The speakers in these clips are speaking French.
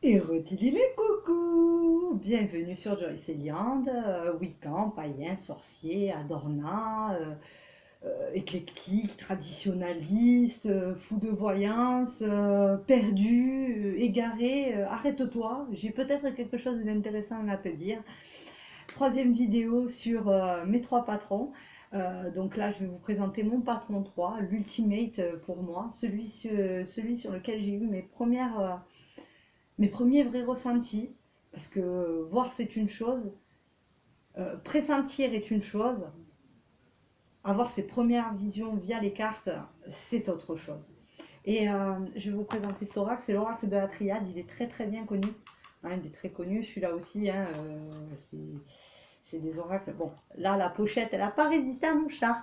Et retililé coucou! Bienvenue sur Joyce Eliande, Wiccan, païen, sorcier, adorna, éclectique, traditionnaliste, fou de voyance, perdu, égaré, arrête-toi, j'ai peut-être quelque chose d'intéressant à te dire. Troisième vidéo sur mes trois patrons. Donc là, je vais vous présenter mon patron 3, l'ultimate pour moi, celui sur lequel j'ai eu mes premiers vrais ressentis, parce que voir c'est une chose, pressentir est une chose, avoir ses premières visions via les cartes, c'est autre chose. Et je vais vous présenter cet oracle, c'est l'oracle de la triade, il est très très bien connu. Hein, il est très connu, celui-là aussi, hein, c'est des oracles. Bon, là, la pochette, elle n'a pas résisté à mon chat.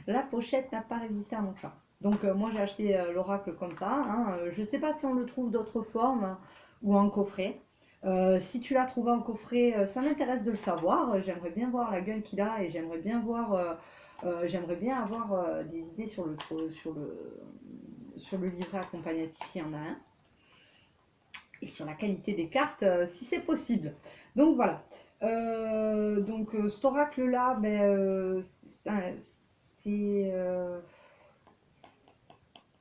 La pochette n'a pas résisté à mon chat. Donc moi j'ai acheté l'oracle comme ça. Hein. Je ne sais pas si on le trouve d'autres formes ou en coffret. Si tu l'as trouvé en coffret, ça m'intéresse de le savoir. J'aimerais bien voir la gueule qu'il a et j'aimerais bien avoir des idées sur le livret accompagnatif s'il y en a un. Et sur la qualité des cartes, si c'est possible. Donc voilà. Cet oracle-là, ben,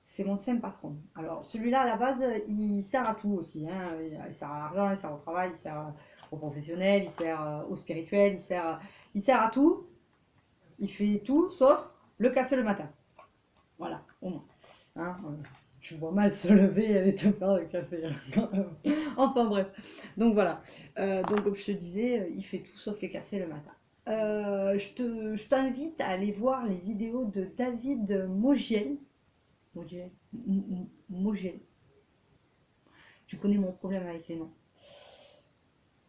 c'est mon saint patron. Alors celui-là, à la base, il sert à tout aussi. Hein. Il sert à l'argent, il sert au travail, il sert au professionnel, il sert au spirituel, il sert à tout. Il fait tout sauf le café le matin. Voilà, au moins. Hein, je vois mal se lever et aller te faire le café. Enfin bref. Donc voilà. Donc comme je te disais, il fait tout sauf les cafés le matin. Je t'invite à aller voir les vidéos de David Mogiel. Mogiel. Mogiel. Tu connais mon problème avec les noms.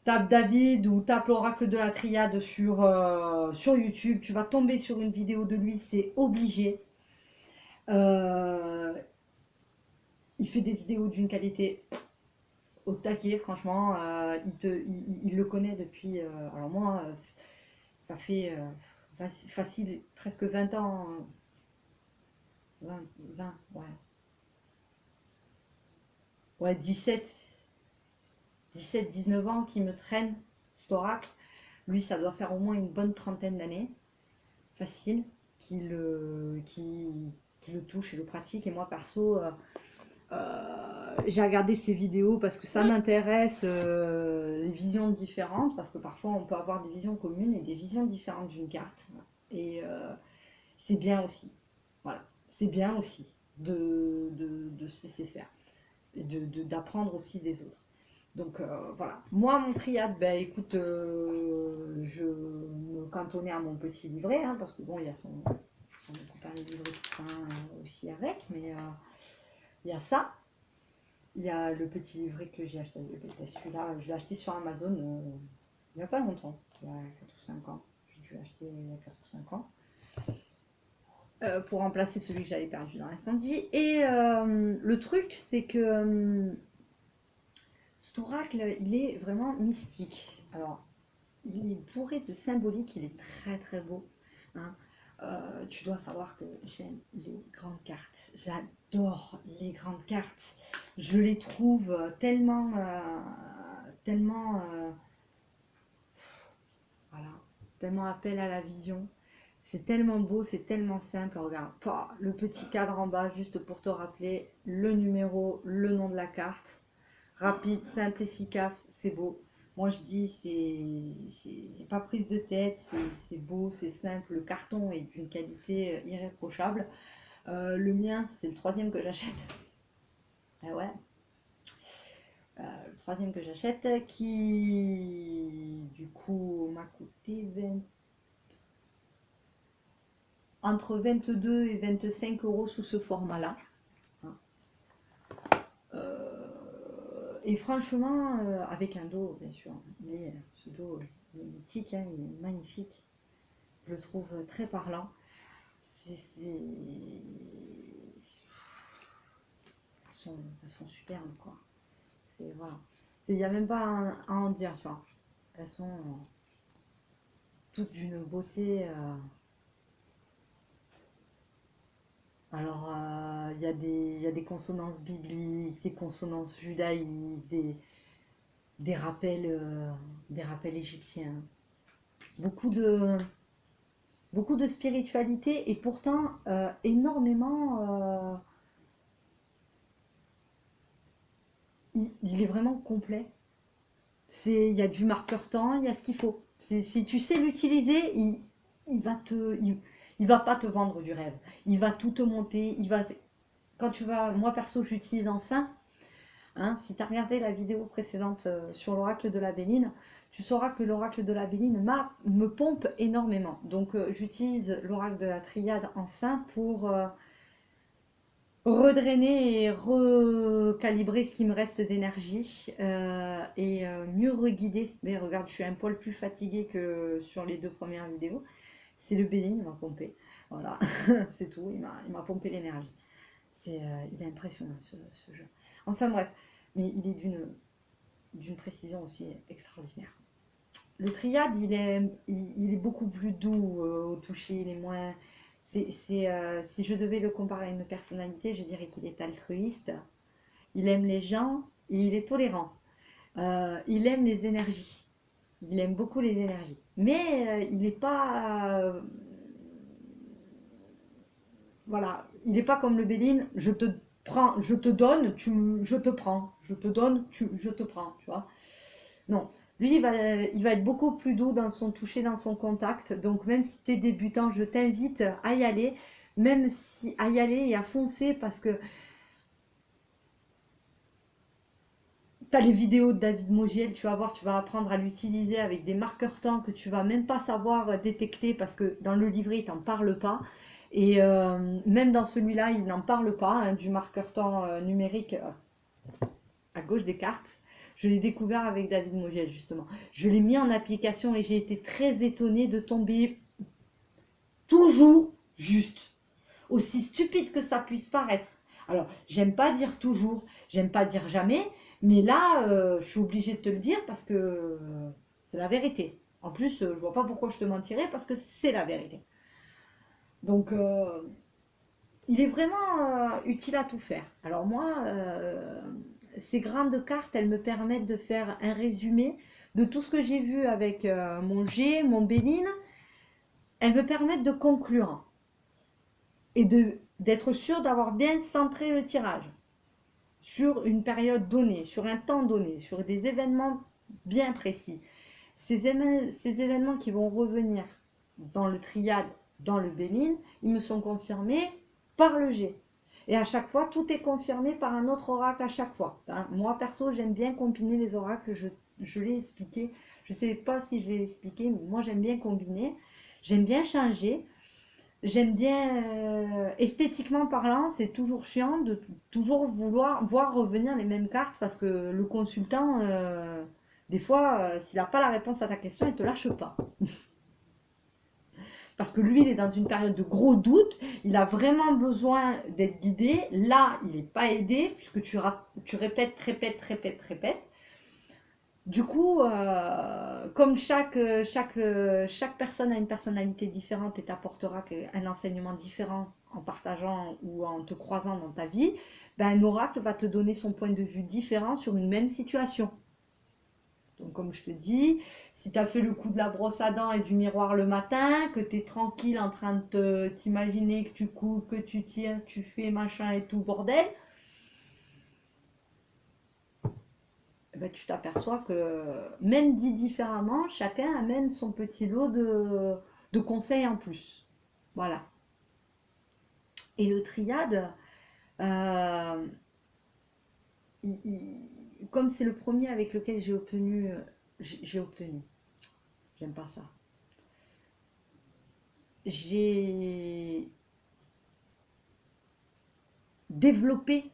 Tape David ou tape l'oracle de la triade sur YouTube. Tu vas tomber sur une vidéo de lui, c'est obligé. Euh, il fait des vidéos d'une qualité au taquet, franchement. Il le connaît depuis. Alors moi, ça fait facile presque 20 ans. 20 ouais. Ouais, 19 ans qui me traîne cet oracle. Lui, ça doit faire au moins une bonne trentaine d'années, facile, qui le touche et le pratique. Et moi, perso, j'ai regardé ces vidéos parce que ça m'intéresse, les visions différentes, parce que parfois on peut avoir des visions communes et des visions différentes d'une carte. Et c'est bien aussi. Voilà, c'est bien aussi de se laisser faire et d'apprendre aussi des autres. Donc voilà, moi mon triade, ben écoute, je me cantonnais à mon petit livret, hein, parce que bon, il y a son copain de livret tout ça aussi avec, mais il y a ça. Il y a le petit livret que j'ai acheté. Celui-là, je l'ai acheté sur Amazon il n'y a pas longtemps, il y a 4 ou 5 ans. J'ai dû l'acheter il y a 4 ou 5 ans. Pour remplacer celui que j'avais perdu dans l'incendie. Et le truc, c'est que cet oracle, il est vraiment mystique. Alors, il est bourré de symbolique, il est très très beau. Hein. Tu dois savoir que j'aime les grandes cartes. J'adore les grandes cartes. Je les trouve voilà, tellement appel à la vision. C'est tellement beau, c'est tellement simple. Regarde, le petit cadre en bas, juste pour te rappeler le numéro, le nom de la carte. Rapide, simple, efficace, c'est beau. Moi, je dis, c'est pas prise de tête, c'est beau, c'est simple. Le carton est d'une qualité irréprochable. Le mien, c'est le troisième que j'achète. Ah ouais. Le troisième que j'achète, qui du coup m'a coûté entre 22 et 25 euros sous ce format-là. Et franchement, avec un dos, bien sûr. Mais ce dos, il est mythique, hein, il est magnifique. Je le trouve très parlant. Elles sont superbes, quoi. Voilà. Il n'y a même pas à en dire, tu vois. Elles sont toutes d'une beauté. Alors, il y a des consonances bibliques, des consonances judaïques, des rappels, euh, des rappels égyptiens. Beaucoup de, beaucoup de spiritualité et pourtant énormément. Il est vraiment complet. Il y a du marqueur temps, il y a ce qu'il faut. Si tu sais l'utiliser, il va il va pas te vendre du rêve. Il va tout te monter. Quand tu vas, moi perso, j'utilise enfin. Hein, si tu as regardé la vidéo précédente sur l'oracle de la Béline, tu sauras que l'oracle de la Béline me pompe énormément. Donc j'utilise l'oracle de la Triade enfin pour redrainer et recalibrer ce qui me reste d'énergie et mieux reguider. Mais regarde, je suis un poil plus fatiguée que sur les deux premières vidéos. C'est le Béline, il m'a pompé. Voilà, c'est tout, il m'a pompé l'énergie. Il est impressionnant ce jeu. Enfin bref, mais il est d'une précision aussi extraordinaire. Le triade, il est beaucoup plus doux au toucher, il est moins. Si je devais le comparer à une personnalité, je dirais qu'il est altruiste, il aime les gens et il est tolérant. Il aime les énergies, il aime beaucoup les énergies. Mais il n'est pas. Voilà, il n'est pas comme le Béline, je te prends, je te donne, je te prends, je te donne, je te prends, tu vois. Non, lui, il va être beaucoup plus doux dans son toucher, dans son contact. Donc, même si tu es débutant, je t'invite à y aller, même si à y aller et à foncer parce que tu as les vidéos de David Mogiel, tu vas voir, tu vas apprendre à l'utiliser avec des marqueurs temps que tu vas même pas savoir détecter parce que dans le livret, il t'en parle pas. Et même dans celui-là, il n'en parle pas, hein, du marqueur temps numérique à gauche des cartes. Je l'ai découvert avec David Mogiel, justement. Je l'ai mis en application et j'ai été très étonnée de tomber toujours juste. Aussi stupide que ça puisse paraître. Alors, j'aime pas dire toujours, j'aime pas dire jamais, mais là, je suis obligée de te le dire parce que c'est la vérité. En plus, je vois pas pourquoi je te mentirais parce que c'est la vérité. Donc, il est vraiment utile à tout faire. Alors moi, ces grandes cartes, elles me permettent de faire un résumé de tout ce que j'ai vu avec mon G, mon Béline. Elles me permettent de conclure et d'être sûr d'avoir bien centré le tirage sur une période donnée, sur un temps donné, sur des événements bien précis. Ces événements qui vont revenir dans le triade, dans le Béline, ils me sont confirmés par le G. Et à chaque fois, tout est confirmé par un autre oracle à chaque fois. Hein, moi, perso, j'aime bien combiner les oracles. Je l'ai expliqué. Je ne sais pas si je l'ai expliqué, mais moi, j'aime bien combiner. J'aime bien changer. J'aime bien, esthétiquement parlant, c'est toujours chiant de toujours vouloir voir revenir les mêmes cartes parce que le consultant, des fois, s'il n'a pas la réponse à ta question, il ne te lâche pas. Parce que lui, il est dans une période de gros doute, il a vraiment besoin d'être guidé. Là, il n'est pas aidé puisque tu répètes, répètes, répètes, répètes. Du coup, comme chaque personne a une personnalité différente et t'apportera un enseignement différent en partageant ou en te croisant dans ta vie, ben, un oracle va te donner son point de vue différent sur une même situation. Donc, comme je te dis, si tu as fait le coup de la brosse à dents et du miroir le matin, que tu es tranquille en train de t'imaginer que tu coupes, que tu tires, tu fais machin et tout bordel, eh ben, tu t'aperçois que même dit différemment, chacun amène son petit lot de conseils en plus. Voilà. Et le triade, euh, comme c'est le premier avec lequel j'ai obtenu, j'aime pas ça. J'ai développé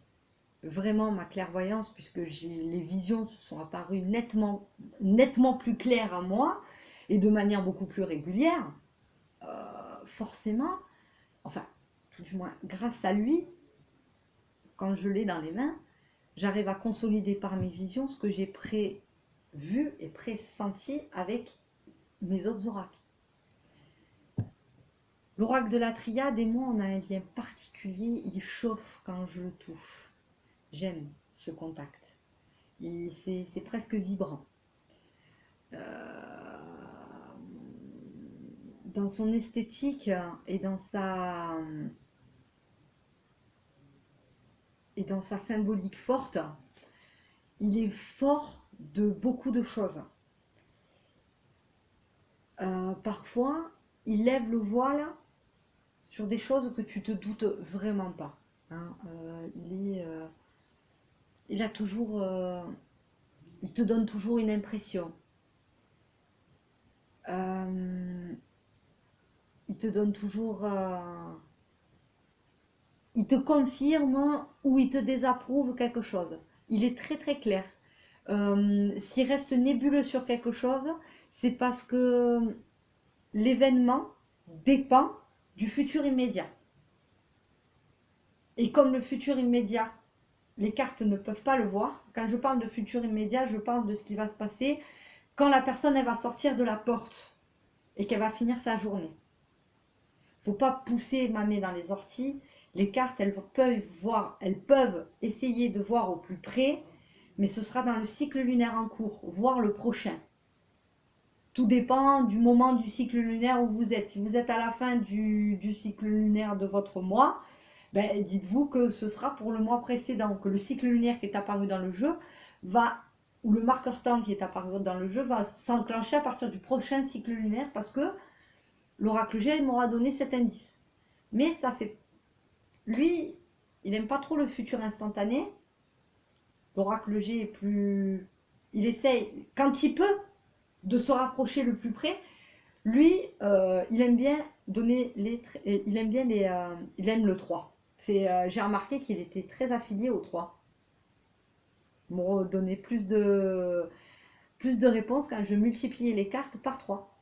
vraiment ma clairvoyance puisque les visions sont apparues nettement plus claires à moi et de manière beaucoup plus régulière. Forcément, enfin, tout du moins grâce à lui, quand je l'ai dans les mains, j'arrive à consolider par mes visions ce que j'ai prévu et pressenti avec mes autres oracles. L'oracle de la triade et moi, on a un lien particulier. Il chauffe quand je le touche. J'aime ce contact. C'est presque vibrant. Euh, dans son esthétique et dans sa symbolique forte, il est fort de beaucoup de choses. Parfois, il lève le voile sur des choses que tu te doutes vraiment pas. Hein. Il a toujours, il te donne toujours une impression. Il te donne toujours, il te confirme ou il te désapprouve quelque chose. Il est très très clair. S'il reste nébuleux sur quelque chose, c'est parce que l'événement dépend du futur immédiat. Et comme le futur immédiat, les cartes ne peuvent pas le voir, quand je parle de futur immédiat, je parle de ce qui va se passer quand la personne elle va sortir de la porte et qu'elle va finir sa journée. Il ne faut pas pousser ma main dans les orties. Les cartes, elles peuvent essayer de voir au plus près, mais ce sera dans le cycle lunaire en cours, voire le prochain. Tout dépend du moment du cycle lunaire où vous êtes. Si vous êtes à la fin du cycle lunaire de votre mois, ben, dites-vous que ce sera pour le mois précédent, que le cycle lunaire qui est apparu dans le jeu ou le marqueur temps qui est apparu dans le jeu va s'enclencher à partir du prochain cycle lunaire parce que l'oracle G m'aura donné cet indice. Mais ça fait... Lui, il n'aime pas trop le futur instantané. L'oracle G est plus... Il essaye, quand il peut, de se rapprocher le plus près. Lui, il aime bien donner il aime le 3. J'ai remarqué qu'il était très affilié au 3. Il me donnait plus de réponses quand je multipliais les cartes par 3.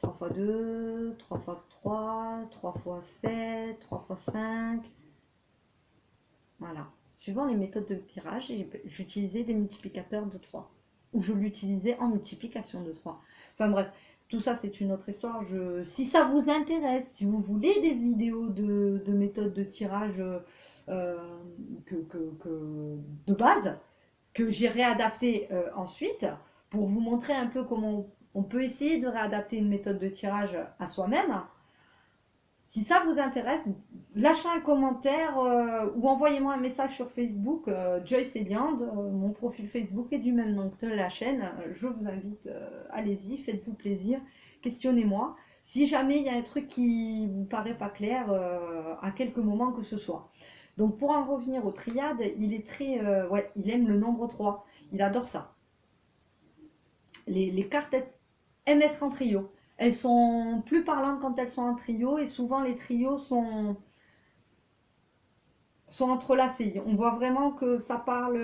3 x 2, 3 x 3, 3 x 7, 3 x 5. Voilà. Suivant les méthodes de tirage, j'utilisais des multiplicateurs de 3. Ou je l'utilisais en multiplication de 3. Enfin bref, tout ça c'est une autre histoire. Si ça vous intéresse, si vous voulez des vidéos de méthodes de tirage de base, que j'ai réadapté ensuite, pour vous montrer un peu comment on peut essayer de réadapter une méthode de tirage à soi-même. Si ça vous intéresse, lâchez un commentaire ou envoyez-moi un message sur Facebook, Joyce Eliand, mon profil Facebook est du même nom que la chaîne. Je vous invite, allez-y, faites-vous plaisir, questionnez-moi. Si jamais il y a un truc qui vous paraît pas clair, à quelques moments que ce soit. Donc pour en revenir aux triades, il est très, il aime le nombre 3, il adore ça. Les cartes aiment être en trio. Elles sont plus parlantes quand elles sont en trio et souvent les trios sont entrelacés. On voit vraiment que ça parle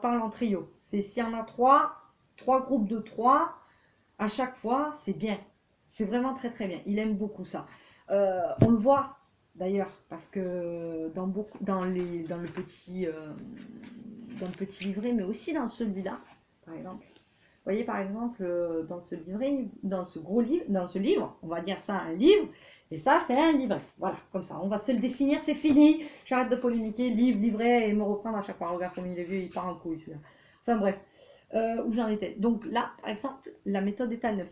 en trio. S'il y en a trois groupes de 3, à chaque fois, c'est bien. C'est vraiment très très bien. Il aime beaucoup ça. On le voit d'ailleurs parce que dans le petit livret, mais aussi dans celui-là, par exemple. Vous voyez par exemple dans ce livret, dans ce livre, on va dire ça un livre, et ça c'est un livret. Voilà, comme ça, on va se le définir, c'est fini. J'arrête de polémiquer, livre, livret, et me reprendre à chaque fois. Regarde comme il est vieux, il part en couille celui-là. Enfin bref, où j'en étais. Donc là, par exemple, la méthode est à 9.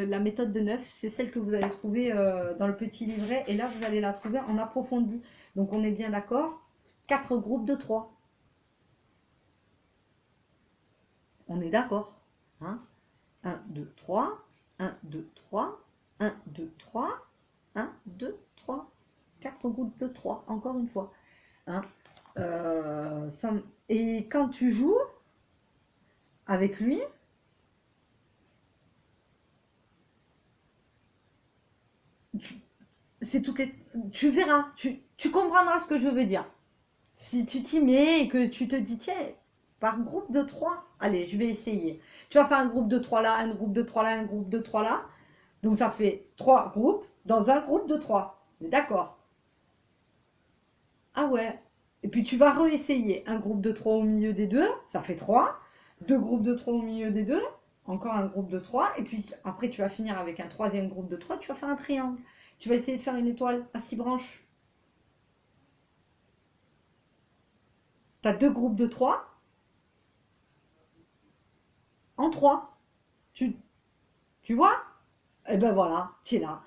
La méthode de 9, c'est celle que vous allez trouver dans le petit livret, et là vous allez la trouver en approfondi. Donc on est bien d'accord, 4 groupes de 3. On est d'accord, hein? 1, 2, 3, 1, 2, 3, 1, 2, 3, 1, 2, 3, 4 groupes de 3, encore une fois. Hein? Et quand tu joues avec lui, tu verras, tu comprendras ce que je veux dire. Si tu t'y mets et que tu te dis, tiens, par groupe de 3, allez, je vais essayer. Tu vas faire un groupe de 3 là, un groupe de 3 là, un groupe de 3 là. Donc ça fait 3 groupes dans un groupe de 3. D'accord. Ah ouais. Et puis tu vas réessayer un groupe de 3 au milieu des deux, ça fait 3. Deux groupes de 3 au milieu des deux, encore un groupe de 3, et puis après tu vas finir avec un troisième groupe de 3, tu vas faire un triangle. Tu vas essayer de faire une étoile à 6 branches. Tu as deux groupes de 3 en 3. Tu, tu vois? Et ben voilà, tu es là.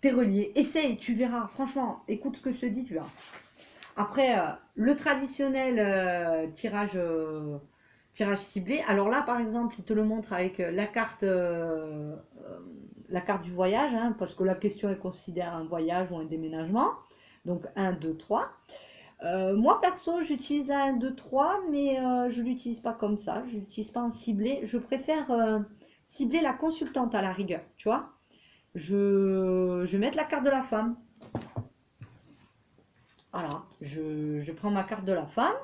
Tu es relié. Essaye, tu verras. Franchement, écoute ce que je te dis, tu verras. Après, le traditionnel tirage ciblé. Alors là, par exemple, il te le montre avec la carte du voyage, hein, parce que la question, elle considère un voyage ou un déménagement. Donc 1, 2, 3. Moi, perso, j'utilise un 2, 3, mais je ne l'utilise pas comme ça. Je ne l'utilise pas en ciblé. Je préfère cibler la consultante à la rigueur, tu vois. Je vais mettre la carte de la femme. Voilà, je prends ma carte de la femme.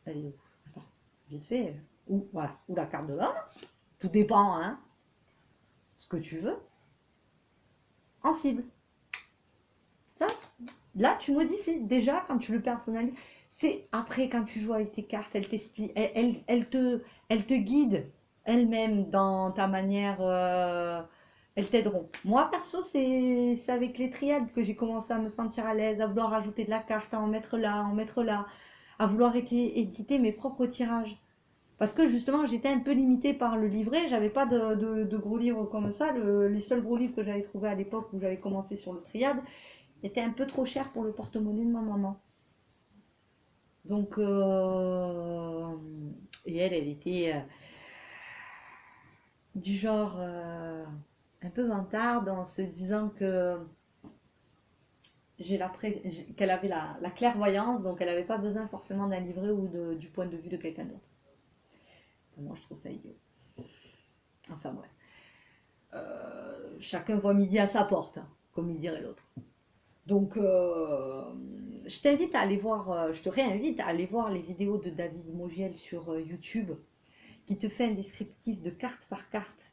Elle est où? Attends, vite fait. Ou, voilà, ou la carte de l'homme. Tout dépend, hein. Ce que tu veux. En cible. Ça, là, tu modifies. Déjà, quand tu le personnalises, c'est après, quand tu joues avec tes cartes, elle t'explique, elle te guide elle-même dans ta manière. Elles t'aideront. Moi, perso, c'est avec les triades que j'ai commencé à me sentir à l'aise, à vouloir ajouter de la carte, à en mettre là, à vouloir éditer mes propres tirages. Parce que justement, j'étais un peu limitée par le livret, j'avais pas de gros livres comme ça. Les seuls gros livres que j'avais trouvés à l'époque où j'avais commencé sur le triade étaient un peu trop chers pour le porte-monnaie de ma maman. Donc, et elle était du genre un peu vantarde en se disant que qu'elle avait la clairvoyance, donc elle n'avait pas besoin forcément d'un livret ou du point de vue de quelqu'un d'autre. Moi, je trouve ça idiot. Enfin bref. Chacun voit midi à sa porte, hein, comme il dirait l'autre. Donc, je t'invite à aller voir, je te réinvite à aller voir les vidéos de David Mogiel sur YouTube, qui te fait un descriptif de carte par carte,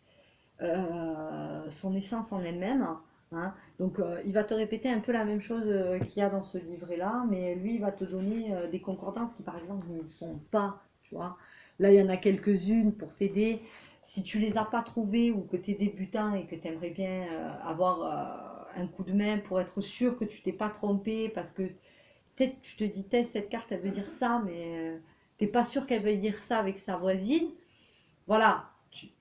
son essence en elle-même. Hein. Donc, il va te répéter un peu la même chose qu'il y a dans ce livret-là, mais lui, il va te donner des concordances qui, par exemple, n'y sont pas. Tu vois. Là, il y en a quelques-unes pour t'aider. Si tu les as pas trouvées ou que tu es débutant et que tu aimerais bien avoir un coup de main pour être sûr que tu t'es pas trompé, parce que peut-être tu te dis, cette carte, elle veut dire ça, mais tu n'es pas sûr qu'elle veuille dire ça avec sa voisine. Voilà,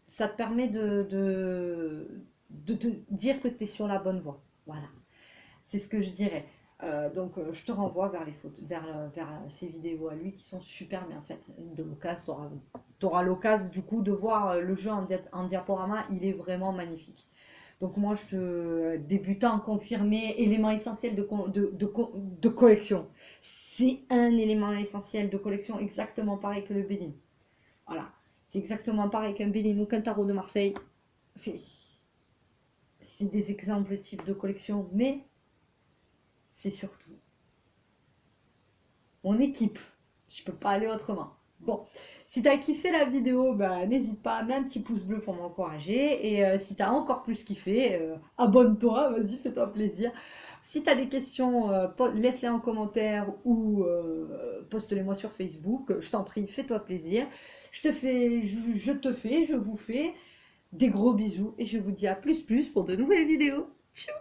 ça te permet de te dire que tu es sur la bonne voie. Voilà, c'est ce que je dirais. Donc, je te renvoie vers les photos, vers ces vidéos à lui qui sont super bien faites. De l'occasion, tu auras l'occasion du coup de voir le jeu en diaporama, il est vraiment magnifique. Donc, moi, je te débutant confirmé, élément essentiel de collection. C'est un élément essentiel de collection, exactement pareil que le Béline. Voilà, c'est exactement pareil qu'un Béline ou qu'un tarot de Marseille. C'est des exemples types de collection, mais c'est surtout mon équipe. Je peux pas aller autrement. Bon, si tu as kiffé la vidéo, bah, n'hésite pas à mettre un petit pouce bleu pour m'encourager. Et si tu as encore plus kiffé, abonne-toi, vas-y, fais-toi plaisir. Si tu as des questions, laisse-les en commentaire ou poste-les-moi sur Facebook. Je t'en prie, fais-toi plaisir. Je vous fais des gros bisous et je vous dis à plus pour de nouvelles vidéos. Tchou!